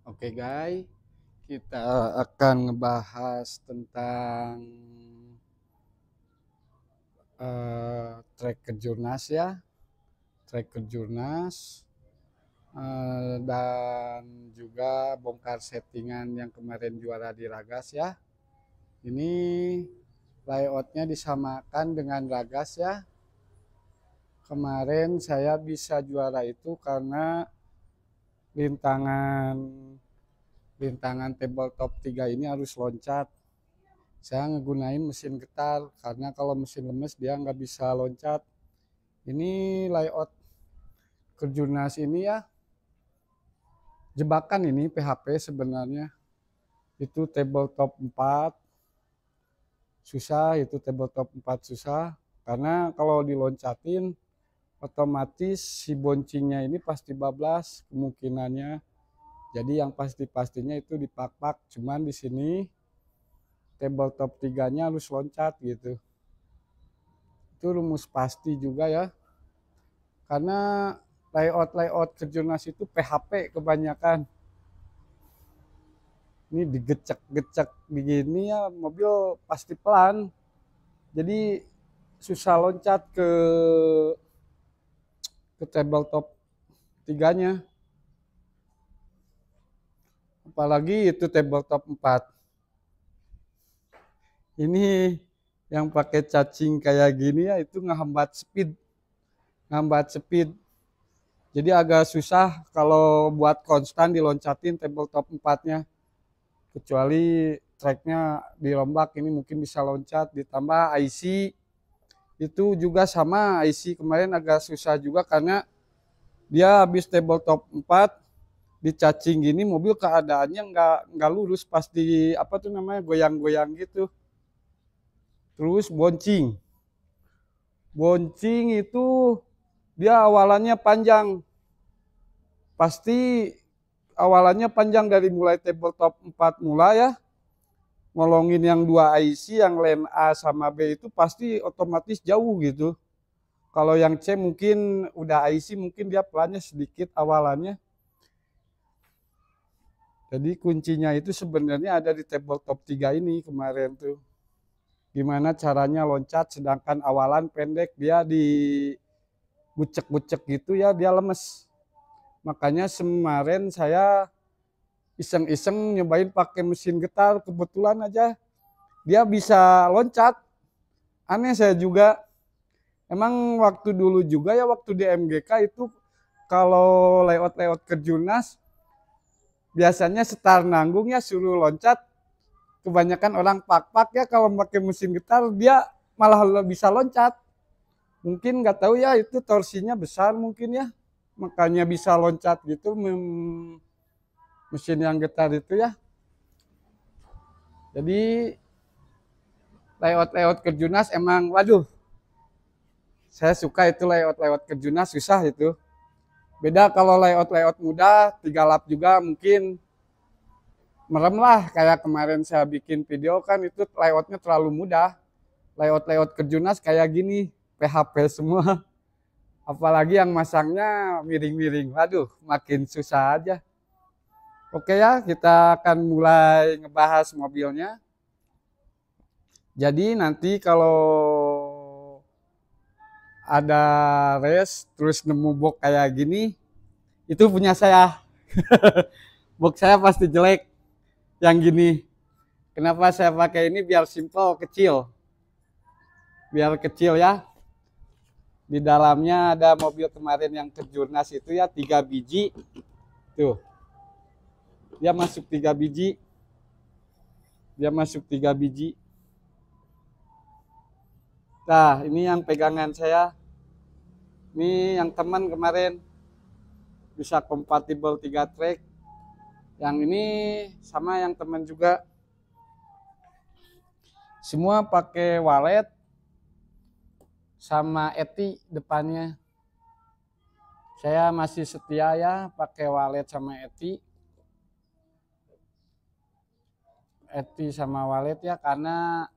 Oke guys, kita akan ngebahas tentang trek Kejurnas ya, trek Kejurnas dan juga bongkar settingan yang kemarin juara di Ragas ya. Ini layoutnya disamakan dengan Ragas ya. Kemarin saya bisa juara itu karena rintangan rintangan tabletop 3 ini harus loncat. Saya ngegunain mesin getar karena kalau mesin lemes dia nggak bisa loncat. Ini layout Kejurnas ini ya, jebakan ini PHP sebenarnya. Itu tabletop 4 susah, itu tabletop 4 susah karena kalau diloncatin otomatis si boncingnya ini pasti bablas kemungkinannya. Jadi yang pasti-pastinya itu dipak-pak, cuman di sini tabletop 3-nya harus loncat gitu. Itu rumus pasti juga ya. Karena layout Kejurnas itu PHP kebanyakan. Ini digecek-gecek begini ya, mobil pasti pelan. Jadi susah loncat ke tabletop 3-nya. Apalagi itu tabletop 4. Ini yang pakai cacing kayak gini ya, itu ngehambat speed. Jadi agak susah kalau buat konstan diloncatin tabletop 4-nya. Kecuali tracknya dirombak, ini mungkin bisa loncat. Ditambah IC, itu juga sama, IC kemarin agak susah juga karena dia habis tabletop 4 dicacing gini, mobil keadaannya nggak lurus, pasti apa tuh namanya, goyang-goyang gitu. Terus boncing itu dia awalannya panjang, pasti awalannya panjang dari mulai tabletop 4 mula ya, ngolongin yang 2 IC, yang lane A sama B itu pasti otomatis jauh gitu. Kalau yang C mungkin udah IC, mungkin dia pelannya sedikit awalannya. Jadi kuncinya itu sebenarnya ada di tabletop 3 ini kemarin tuh. Gimana caranya loncat sedangkan awalan pendek, dia di bucek-bucek gitu ya, dia lemes. Makanya kemarin saya iseng-iseng nyobain pakai mesin getar, kebetulan aja dia bisa loncat. Aneh saya juga. Emang waktu dulu juga ya, waktu di MGK itu kalau layout Kejurnas biasanya setar nanggung ya, suruh loncat. Kebanyakan orang pak-pak ya, kalau pakai mesin getar dia malah bisa loncat. Mungkin nggak tahu ya, itu torsinya besar mungkin ya, makanya bisa loncat gitu mesin yang getar itu ya. Jadi layout Kejurnas emang, waduh, saya suka itu layout Kejurnas, susah itu. Beda kalau layout mudah, 3 lap juga mungkin merem lah. Kayak kemarin saya bikin video kan, itu layoutnya terlalu mudah. Layout Kejurnas kayak gini, PHP semua. Apalagi yang masangnya miring-miring, waduh makin susah aja. Oke ya, kita akan mulai ngebahas mobilnya. Jadi nanti kalau ada race terus nemu box kayak gini, itu punya saya. Box saya pasti jelek yang gini. Kenapa saya pakai ini? Biar simple, kecil. Biar kecil ya. Di dalamnya ada mobil kemarin yang Kejurnas itu ya, 3 biji. Tuh. Dia masuk 3 biji. Dia masuk 3 biji. Nah, ini yang pegangan saya. Ini yang teman kemarin. Bisa kompatibel 3 track. Yang ini sama yang teman juga. Semua pakai walet sama eti depannya. Saya masih setia ya pakai walet sama eti. Eti sama walet ya, karena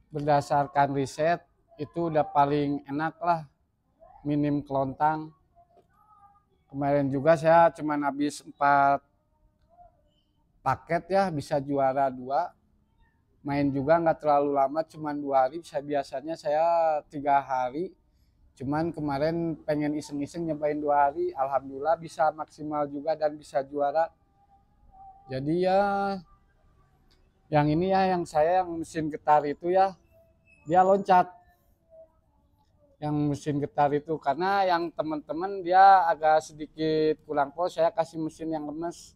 berdasarkan riset itu udah paling enak lah, minim kelontang. Kemarin juga saya cuma habis 4 paket ya, bisa juara 2. Main juga nggak terlalu lama, cuman 2 hari. Saya biasanya saya 3 hari. Cuman kemarin pengen iseng-iseng nyobain 2 hari. Alhamdulillah bisa maksimal juga dan bisa juara. Jadi ya yang ini ya, yang saya yang mesin getar itu ya, dia loncat. Yang mesin getar itu karena yang teman-teman dia agak sedikit kurang pol, saya kasih mesin yang lemes.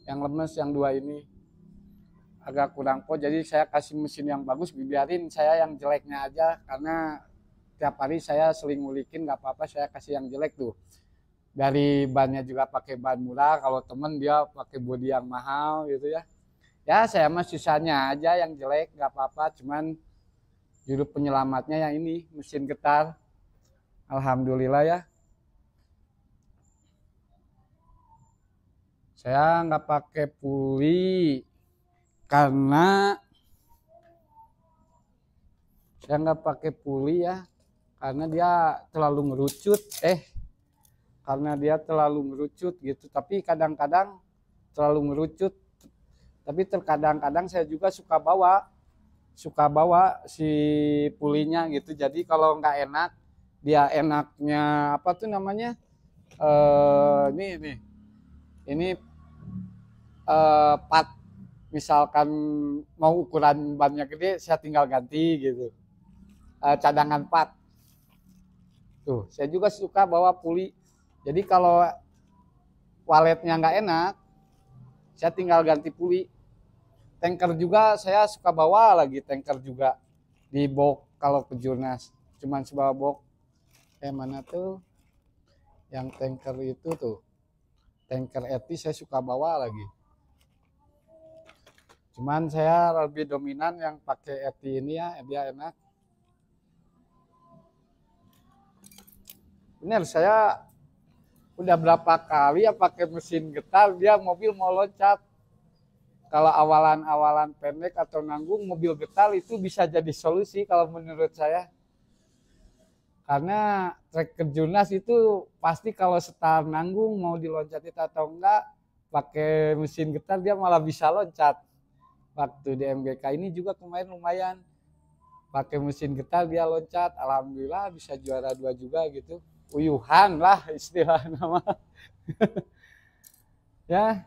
Yang lemes yang 2 ini agak kurang pol, jadi saya kasih mesin yang bagus, biarin saya yang jeleknya aja karena tiap hari saya seling ngulikin, nggak apa-apa saya kasih yang jelek tuh. Dari bannya juga pakai ban murah, kalau temen dia pakai bodi yang mahal gitu ya. Ya saya mah sisanya aja yang jelek, nggak apa-apa, cuman juru penyelamatnya yang ini mesin getar. Alhamdulillah ya. Saya nggak pakai puli karena karena dia terlalu ngerucut. Karena dia terlalu ngerucut gitu. Tapi kadang-kadang terlalu ngerucut. Tapi terkadang-kadang saya juga suka bawa si pulinya gitu. Jadi kalau nggak enak, dia enaknya apa tuh namanya? Ini part, misalkan mau ukuran bannya gede, saya tinggal ganti gitu. Cadangan part. Tuh, saya juga suka bawa puli. Jadi kalau waletnya nggak enak, saya tinggal ganti puli. Tanker juga saya suka bawa lagi, tanker juga di box kalau ke Jurnas. Cuman sebawa box. Mana tuh? Yang tanker itu tuh. Tanker eti saya suka bawa lagi. Cuman saya lebih dominan yang pakai eti ini ya, dia enak. Bener, saya udah berapa kali ya pakai mesin getar, dia mobil mau loncat. Kalau awalan-awalan pendek atau nanggung, mobil getar itu bisa jadi solusi kalau menurut saya. Karena trek ke Jurnas itu pasti kalau setar nanggung mau diloncatin atau enggak, pakai mesin getar dia malah bisa loncat. Waktu di MGK ini juga kemarin lumayan. Pakai mesin getar dia loncat, alhamdulillah bisa juara 2 juga gitu. Uyuhan lah istilah nama. Ya,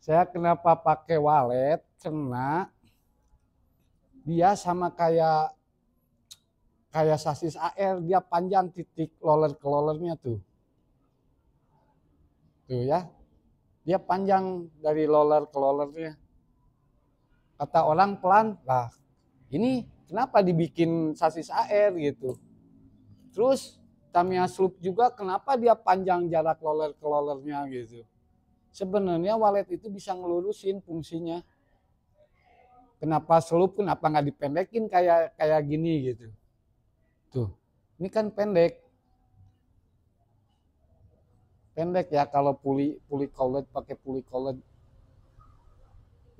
saya kenapa pakai walet? Karena dia sama kayak sasis AR, dia panjang titik loler ke lolernya tuh. Tuh ya, dia panjang dari loler ke lolernya. Kata orang pelan, lah ini kenapa dibikin sasis AR gitu. Terus Tamiya Sloop juga kenapa dia panjang jarak loler ke lolernya gitu. Sebenarnya walet itu bisa ngelurusin fungsinya. Kenapa Sloop, kenapa nggak dipendekin kayak gini gitu. Tuh, ini kan pendek ya kalau puli collet, pakai puli collet.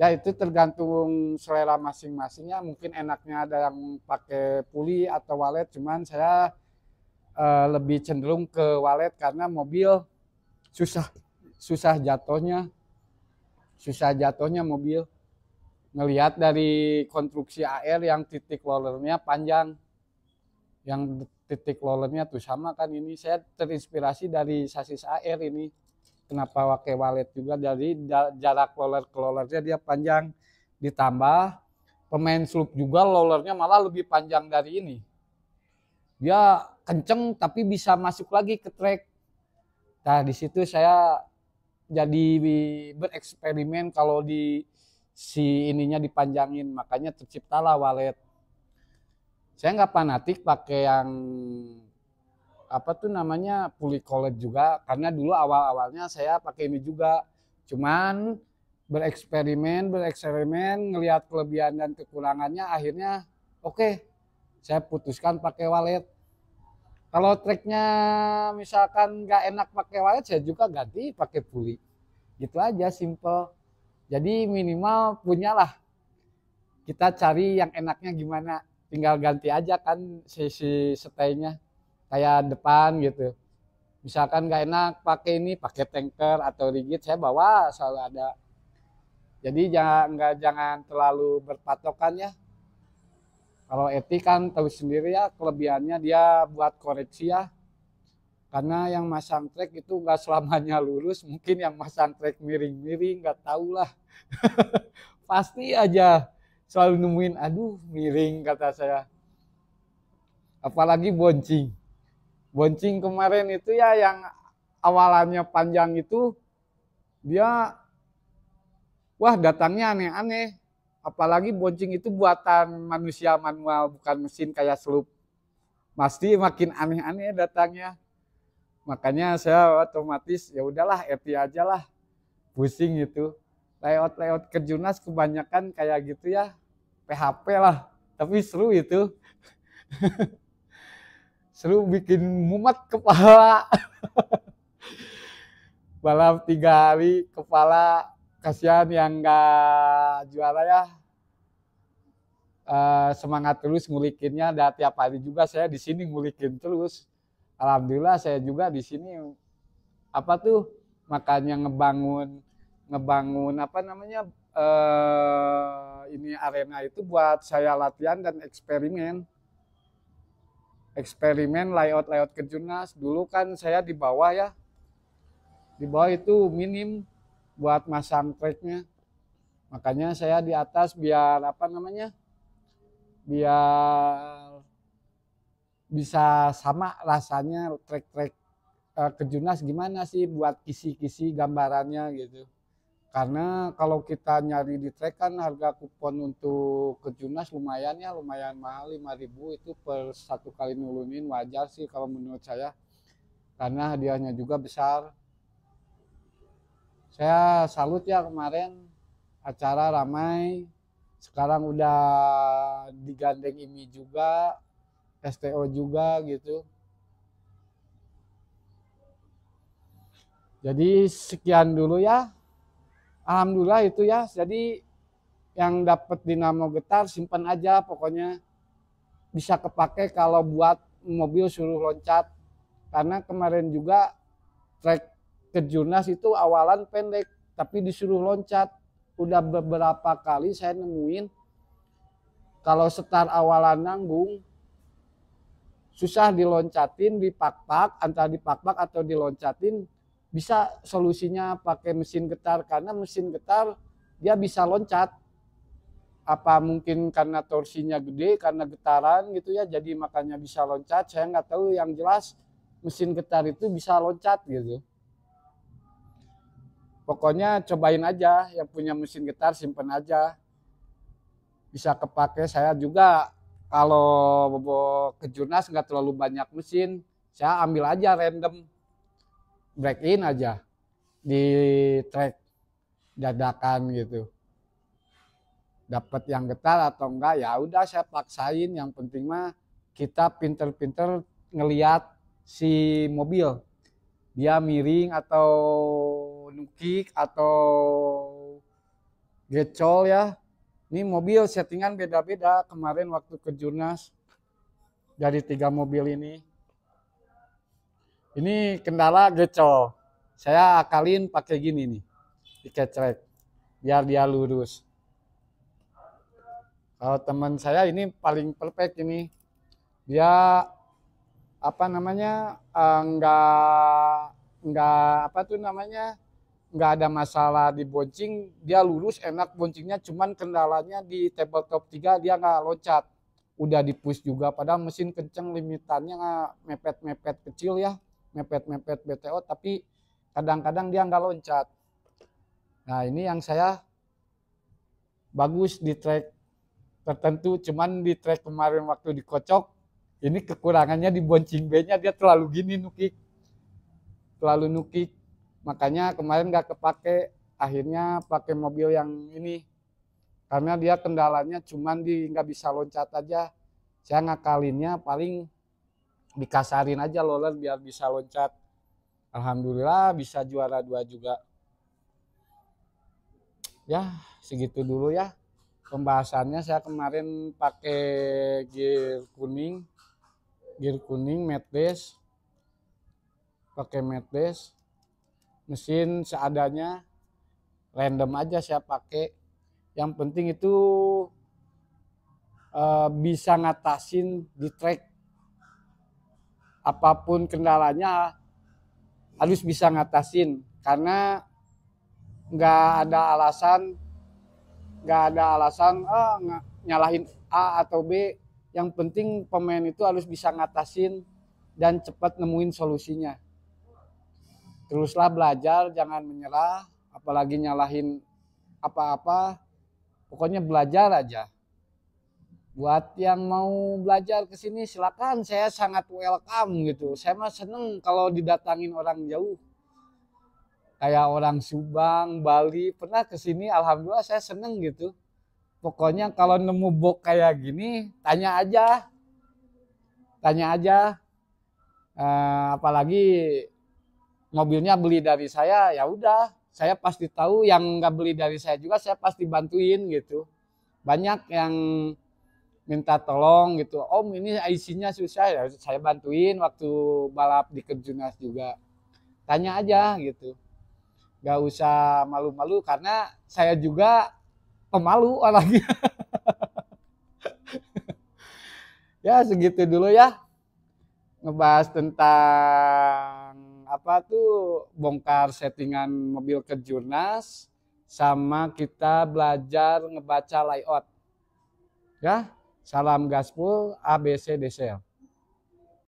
Ya itu tergantung selera masing-masing ya. Mungkin enaknya ada yang pakai puli atau walet, cuman saya lebih cenderung ke walet karena mobil susah jatuhnya mobil. Ngelihat dari konstruksi AR yang titik rollernya panjang, yang titik rollernya tuh sama kan, ini saya terinspirasi dari sasis AR ini. Kenapa pakai walet juga, dari jarak roller ke rollernya dia panjang, ditambah pemain sloop juga rollernya malah lebih panjang dari ini. Dia kenceng tapi bisa masuk lagi ke track. Nah di situ saya jadi bereksperimen kalau di si ininya dipanjangin, makanya terciptalah walet. Saya nggak fanatik pakai yang apa tuh namanya puli collet juga, karena dulu awal-awalnya saya pakai ini juga. Cuman bereksperimen ngelihat kelebihan dan kekurangannya, akhirnya oke, saya putuskan pakai walet. Kalau treknya misalkan nggak enak pakai walet, saya juga ganti pakai puli. Gitu aja, simple. Jadi minimal punyalah. Kita cari yang enaknya gimana. Tinggal ganti aja kan si setainya. Kayak depan gitu. Misalkan nggak enak pakai ini, pakai tanker atau rigid, saya bawa selalu ada. Jadi jangan terlalu berpatokan ya. Kalau Eti kan tahu sendiri ya, kelebihannya dia buat koreksi ya. Karena yang masang trek itu nggak selamanya lurus, mungkin yang masang trek miring-miring nggak tahu lah. Pasti aja selalu nemuin, aduh miring kata saya. Apalagi boncing. Boncing kemarin itu ya yang awalannya panjang itu, dia wah datangnya aneh-aneh. Apalagi boncing itu buatan manusia manual, bukan mesin kayak selup. Pasti makin aneh-aneh datangnya. Makanya saya otomatis ya udahlah ETI aja lah. Pusing itu. Layout-layout Kejurnas kebanyakan kayak gitu ya. PHP lah. Tapi seru itu. Seru bikin mumet kepala. Balap 3 hari kepala, kasihan yang nggak juara ya. Semangat terus ngulikinnya, dan tiap hari juga saya di sini ngulikin terus. Alhamdulillah saya juga di sini apa tuh makanya ngebangun apa namanya ini arena itu buat saya latihan dan eksperimen layout Kejurnas. Dulu kan saya di bawah ya, di bawah itu minim buat masang tracknya, makanya saya di atas biar apa namanya, biar bisa sama rasanya trek-trek Kejurnas gimana sih buat kisi-kisi gambarannya gitu. Karena kalau kita nyari di trek kan harga kupon untuk Kejurnas lumayan ya, lumayan mahal, 5.000 itu per satu kali nulunin, wajar sih kalau menurut saya. Karena hadiahnya juga besar. Saya salut ya kemarin acara ramai. Sekarang udah digandeng IMI juga, STO juga gitu. Jadi sekian dulu ya. Alhamdulillah itu ya. Jadi yang dapat dinamo getar simpan aja, pokoknya bisa kepake kalau buat mobil suruh loncat. Karena kemarin juga trek Kejurnas itu awalan pendek tapi disuruh loncat. Udah beberapa kali saya nemuin kalau start awalan nanggung susah diloncatin, dipak-pak, antara dipak-pak atau diloncatin. Bisa solusinya pakai mesin getar, karena mesin getar dia bisa loncat. Apa mungkin karena torsinya gede, karena getaran gitu ya, jadi makanya bisa loncat. Saya nggak tahu, yang jelas mesin getar itu bisa loncat gitu. Pokoknya cobain aja, yang punya mesin getar simpen aja. Bisa kepake. Saya juga kalau Kejurnas nggak terlalu banyak mesin, saya ambil aja random, break in aja di track dadakan gitu. Dapat yang getar atau enggak ya udah saya paksain. Yang penting mah kita pinter-pinter ngelihat si mobil, dia miring atau nukik atau gecol ya. Ini mobil settingan beda-beda kemarin waktu Kejurnas dari 3 mobil ini. Ini kendala gecol. Saya akalin pakai gini nih, dikecrek biar dia lurus. Kalau teman saya ini paling perfect ini. Dia apa namanya enggak apa tuh namanya, nggak ada masalah di boncing, dia lurus enak boncingnya, cuman kendalanya di tabletop 3 dia nggak loncat. Udah di push juga padahal mesin kenceng, limitannya mepet-mepet kecil ya, mepet-mepet BTO, tapi kadang-kadang dia nggak loncat. Nah ini yang saya bagus di track tertentu, cuman di track kemarin waktu dikocok ini kekurangannya di boncing B-nya, dia terlalu gini nukik, terlalu nukik. Makanya kemarin nggak kepake, akhirnya pakai mobil yang ini. Karena dia kendalanya cuman di nggak bisa loncat aja. Saya ngakalinnya paling dikasarin aja roller biar bisa loncat. Alhamdulillah bisa juara 2 juga. Ya segitu dulu ya pembahasannya. Saya kemarin pakai gear kuning matte base. pakai Mercedes, mesin seadanya, random aja saya pakai. Yang penting itu bisa ngatasin di track, apapun kendalanya harus bisa ngatasin, karena nggak ada alasan nyalahin A atau B. Yang penting pemain itu harus bisa ngatasin dan cepat nemuin solusinya. Teruslah belajar, jangan menyerah, apalagi nyalahin apa-apa, pokoknya belajar aja. Buat yang mau belajar ke sini silakan, saya sangat welcome gitu. Saya mah seneng kalau didatangin orang jauh. Kayak orang Subang, Bali, pernah ke sini, alhamdulillah saya seneng gitu. Pokoknya kalau nemu box kayak gini, tanya aja. Tanya aja. Apalagi mobilnya beli dari saya, ya udah, saya pasti tahu. Yang nggak beli dari saya juga saya pasti bantuin gitu. Banyak yang minta tolong gitu, Om ini IC-nya susah, ya saya bantuin waktu balap di Kejurnas juga. Tanya aja gitu, nggak usah malu-malu, karena saya juga pemalu orangnya. Ya segitu dulu ya, ngebahas tentang apa tuh, bongkar settingan mobil Kejurnas, sama kita belajar ngebaca layout ya. Salam gaspol, ABC Desel.